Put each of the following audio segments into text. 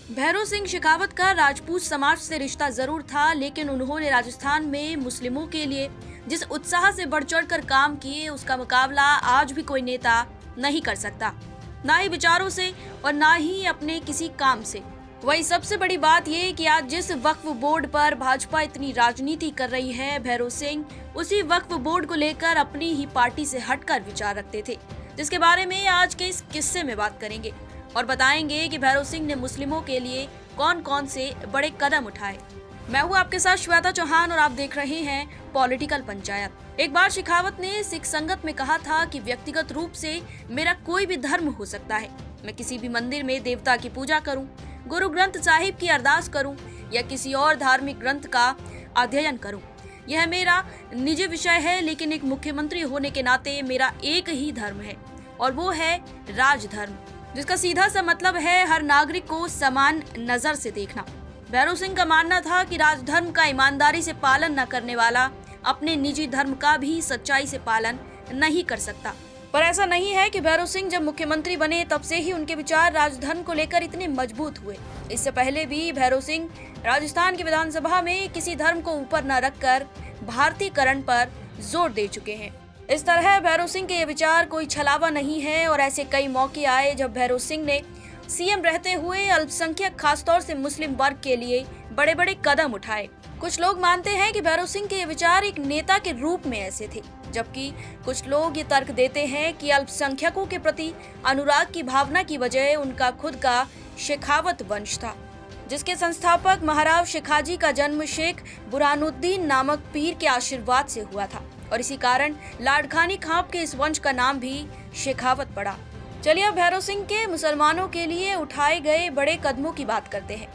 भैरों सिंह शेखावत का राजपूत समाज से रिश्ता जरूर था, लेकिन उन्होंने राजस्थान में मुस्लिमों के लिए जिस उत्साह से बढ़ चढ़ कर काम किए, उसका मुकाबला आज भी कोई नेता नहीं कर सकता, ना ही विचारों से और ना ही अपने किसी काम से। वही सबसे बड़ी बात ये कि आज जिस वक्फ बोर्ड पर भाजपा इतनी राजनीति कर रही है, भैरों सिंह उसी वक्फ बोर्ड को लेकर अपनी ही पार्टी से हटकर विचार रखते थे, जिसके बारे में आज के इस किस्से में बात करेंगे और बताएंगे कि भैरों सिंह ने मुस्लिमों के लिए कौन कौन से बड़े कदम उठाए। मैं हूँ आपके साथ श्वेता चौहान और आप देख रहे हैं पॉलिटिकल पंचायत। एक बार शेखावत ने सिख संगत में कहा था कि व्यक्तिगत रूप से मेरा कोई भी धर्म हो सकता है, मैं किसी भी मंदिर में देवता की पूजा करूं, गुरु ग्रंथ साहिब की अरदास करूं या किसी और धार्मिक ग्रंथ का अध्ययन करूं, यह मेरा निजी विषय है। लेकिन एक मुख्यमंत्री होने के नाते मेरा एक ही धर्म है और वो है राजधर्म, जिसका सीधा सा मतलब है हर नागरिक को समान नजर से देखना। भैरों सिंह का मानना था कि राजधर्म का ईमानदारी से पालन न करने वाला अपने निजी धर्म का भी सच्चाई से पालन नहीं कर सकता। पर ऐसा नहीं है कि भैरों सिंह जब मुख्यमंत्री बने तब से ही उनके विचार राजधर्म को लेकर इतने मजबूत हुए। इससे पहले भी भैरों सिंह राजस्थान की विधानसभा में किसी धर्म को ऊपर न रखकर भारतीयकरण पर जोर दे चुके हैं। इस तरह भैरों सिंह के ये विचार कोई छलावा नहीं है और ऐसे कई मौके आए जब भैरों सिंह ने सीएम रहते हुए अल्पसंख्यक खासतौर से मुस्लिम वर्ग के लिए बड़े बड़े कदम उठाए। कुछ लोग मानते हैं कि भैरों सिंह के ये विचार एक नेता के रूप में ऐसे थे, जबकि कुछ लोग ये तर्क देते हैं कि अल्पसंख्यकों के प्रति अनुराग की भावना की वजह उनका खुद का शेखावत वंश था, जिसके संस्थापक महाराव शेखाजी का जन्म शेख बुरहानुद्दीन नामक पीर के आशीर्वाद से हुआ था और इसी कारण लाड़कानी खाप के इस वंश का नाम भी शेखावत पड़ा। चलिए अब भैरों सिंह के मुसलमानों के लिए उठाए गए बड़े कदमों की बात करते हैं।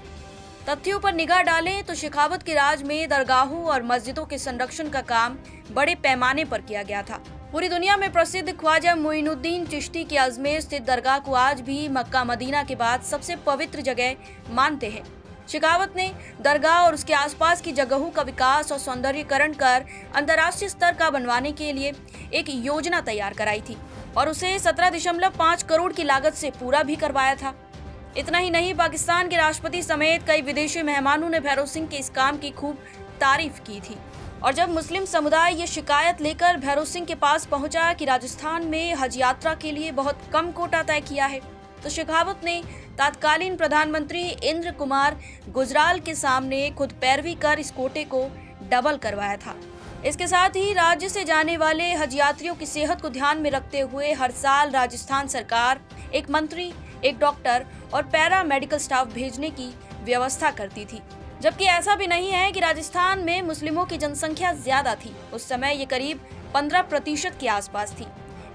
तथ्यों पर निगाह डालें तो शेखावत के राज में दरगाहों और मस्जिदों के संरक्षण का काम बड़े पैमाने पर किया गया था। पूरी दुनिया में प्रसिद्ध ख्वाजा मोइनुद्दीन चिश्ती की अजमेर स्थित दरगाह को आज भी मक्का मदीना के बाद सबसे पवित्र जगह मानते हैं। शेखावत ने दरगाह और उसके आसपास की जगहों का विकास और सौंदर्यीकरण कर अंतर्राष्ट्रीय स्तर का बनवाने के लिए एक योजना तैयार कराई थी और उसे 17.5 करोड़ की लागत से पूरा भी करवाया था। इतना ही नहीं, पाकिस्तान के राष्ट्रपति समेत कई विदेशी मेहमानों ने भैरों सिंह के इस काम की खूब तारीफ की थी। और जब मुस्लिम समुदाय ये शिकायत लेकर भैरों सिंह के पास पहुंचा कि राजस्थान में हज यात्रा के लिए बहुत कम कोटा तय किया है, तो शेखावत ने तत्कालीन प्रधानमंत्री इंद्र कुमार गुजराल के सामने खुद पैरवी कर इस कोटे को डबल करवाया था। इसके साथ ही राज्य से जाने वाले हज यात्रियों की सेहत को ध्यान में रखते हुए हर साल राजस्थान सरकार एक मंत्री, एक डॉक्टर और पैरा मेडिकल स्टाफ भेजने की व्यवस्था करती थी। जबकि ऐसा भी नहीं है कि राजस्थान में मुस्लिमों की जनसंख्या ज्यादा थी। उस समय ये करीब 15% के आसपास थी।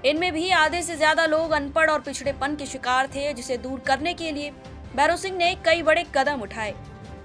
इनमें भी आधे से ज्यादा लोग अनपढ़ और पिछड़ेपन के शिकार थे, जिसे दूर करने के लिए भैरों सिंह ने कई बड़े कदम उठाए,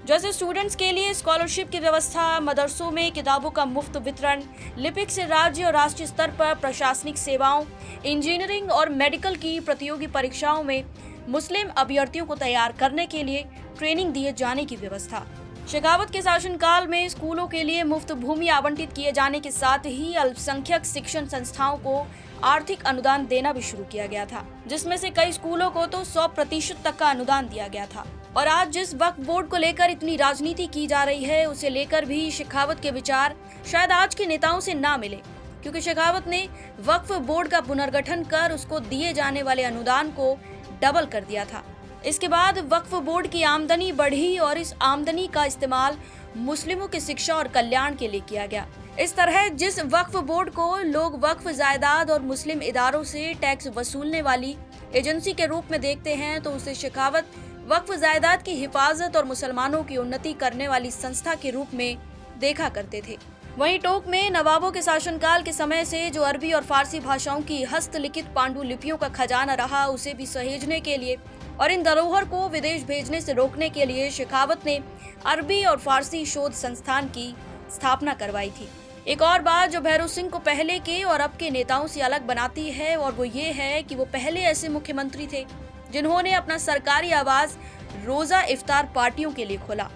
जैसे स्टूडेंट्स के लिए स्कॉलरशिप की व्यवस्था, मदरसों में किताबों का मुफ्त वितरण, लिपिक से राज्य और राष्ट्रीय स्तर पर प्रशासनिक सेवाओं, इंजीनियरिंग और मेडिकल की प्रतियोगी परीक्षाओं में मुस्लिम अभ्यर्थियों को तैयार करने के लिए ट्रेनिंग दिए जाने की व्यवस्था। शेखावत के शासनकाल में स्कूलों के लिए मुफ्त भूमि आवंटित किए जाने के साथ ही अल्पसंख्यक शिक्षण संस्थाओं को आर्थिक अनुदान देना भी शुरू किया गया था, जिसमें से कई स्कूलों को तो 100% तक का अनुदान दिया गया था। और आज जिस वक्फ बोर्ड को लेकर इतनी राजनीति की जा रही है, उसे लेकर भी शेखावत के विचार शायद आज के नेताओं से ना मिले, क्योंकि शेखावत ने वक्फ बोर्ड का पुनर्गठन कर उसको दिए जाने वाले अनुदान को डबल कर दिया था। इसके बाद वक्फ बोर्ड की आमदनी बढ़ी और इस आमदनी का इस्तेमाल मुस्लिमों की शिक्षा और कल्याण के लिए किया गया। इस तरह जिस वक्फ बोर्ड को लोग वक्फ जायदाद और मुस्लिम इदारों से टैक्स वसूलने वाली एजेंसी के रूप में देखते हैं, तो उसे शेखावत वक्फ जायदाद की हिफाजत और मुसलमानों की उन्नति करने वाली संस्था के रूप में देखा करते थे। वहीं टोक में नवाबों के शासनकाल के समय से जो अरबी और फारसी भाषाओं की हस्तलिखित पांडुलिपियों का खजाना रहा, उसे भी सहेजने के लिए और इन धरोहर को विदेश भेजने से रोकने के लिए शेखावत ने अरबी और फारसी शोध संस्थान की स्थापना करवाई थी। एक और बात जो भैरों सिंह को पहले के और अब के नेताओं से अलग बनाती है, और वो ये है कि वो पहले ऐसे मुख्यमंत्री थे जिन्होंने अपना सरकारी आवास रोजा इफ्तार पार्टियों के लिए खोला।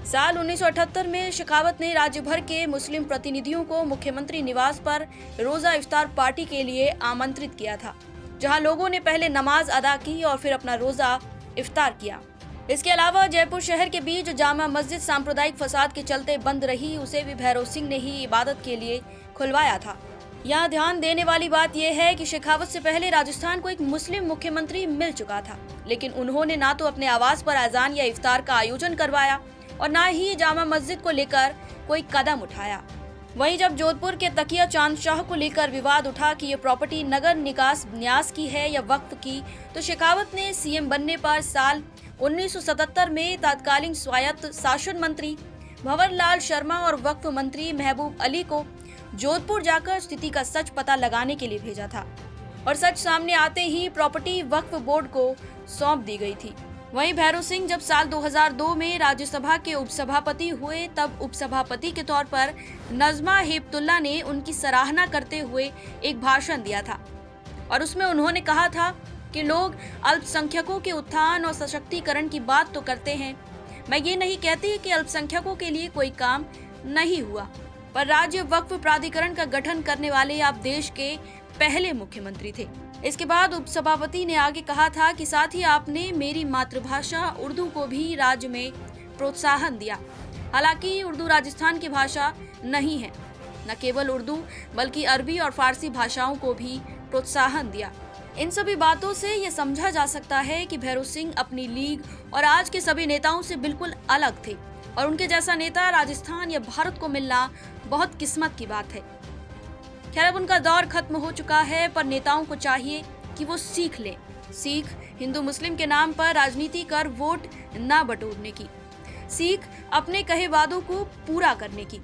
साल 1978 में शेखावत ने राज्य भर के मुस्लिम प्रतिनिधियों को मुख्यमंत्री निवास पर रोजा इफ्तार पार्टी के लिए आमंत्रित किया था, जहां लोगों ने पहले नमाज अदा की और फिर अपना रोजा इफ्तार किया। इसके अलावा जयपुर शहर के बीच जामा मस्जिद सांप्रदायिक फसाद के चलते बंद रही, उसे भी भैरव सिंह ने ही इबादत के लिए खुलवाया था। यहाँ ध्यान देने वाली बात यह है कि शेखावत से पहले राजस्थान को एक मुस्लिम मुख्यमंत्री मिल चुका था, लेकिन उन्होंने ना तो अपने आवास पर अजान या इफ्तार का आयोजन करवाया और ना ही जामा मस्जिद को लेकर कोई कदम उठाया। वहीं जब जोधपुर के तकिया चांद शाह को लेकर विवाद उठा कि ये प्रॉपर्टी नगर निकास न्यास की है या वक्फ की, तो शेखावत ने सीएम बनने पर साल 1977 में तत्कालीन स्वायत्त शासन मंत्री भंवर लाल शर्मा और वक्फ मंत्री महबूब अली को जोधपुर जाकर स्थिति का सच पता लगाने के लिए भेजा था और सच सामने आते ही प्रॉपर्टी वक्फ बोर्ड को सौंप दी गई थी। वहीं भैरव सिंह जब साल 2002 में राज्यसभा के उपसभापति हुए, तब उपसभापति के तौर पर नजमा हेपतुल्ला ने उनकी सराहना करते हुए एक भाषण दिया था और उसमें उन्होंने कहा था कि लोग अल्पसंख्यकों के उत्थान और सशक्तिकरण की बात तो करते हैं, मैं ये नहीं कहती कि अल्पसंख्यकों के लिए कोई काम नहीं हुआ, पर राज्य वक्फ प्राधिकरण का गठन करने वाले आप देश के पहले मुख्यमंत्री थे। इसके बाद उपसभापति ने आगे कहा था कि साथ ही आपने मेरी मातृभाषा उर्दू को भी राज्य में प्रोत्साहन दिया। हालांकि उर्दू राजस्थान की भाषा नहीं है, न केवल उर्दू बल्कि अरबी और फारसी भाषाओं को भी प्रोत्साहन दिया। इन सभी बातों से ये समझा जा सकता है कि भैरव सिंह अपनी लीग और आज के सभी नेताओं से बिल्कुल अलग थे और उनके जैसा नेता राजस्थान या भारत को मिलना बहुत किस्मत की बात है। खैर, अब उनका दौर खत्म हो चुका है, पर नेताओं को चाहिए कि वो सीख लें। सीख हिंदू मुस्लिम के नाम पर राजनीति कर वोट ना बटोरने की, सीख अपने कहे वादों को पूरा करने की।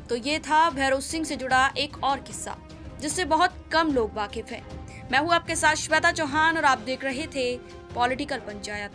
तो ये था भैरव सिंह से जुड़ा एक और किस्सा जिससे बहुत कम लोग वाकिफ हैं। मैं हूँ आपके साथ श्वेता चौहान और आप देख रहे थे पॉलिटिकल पंचायत।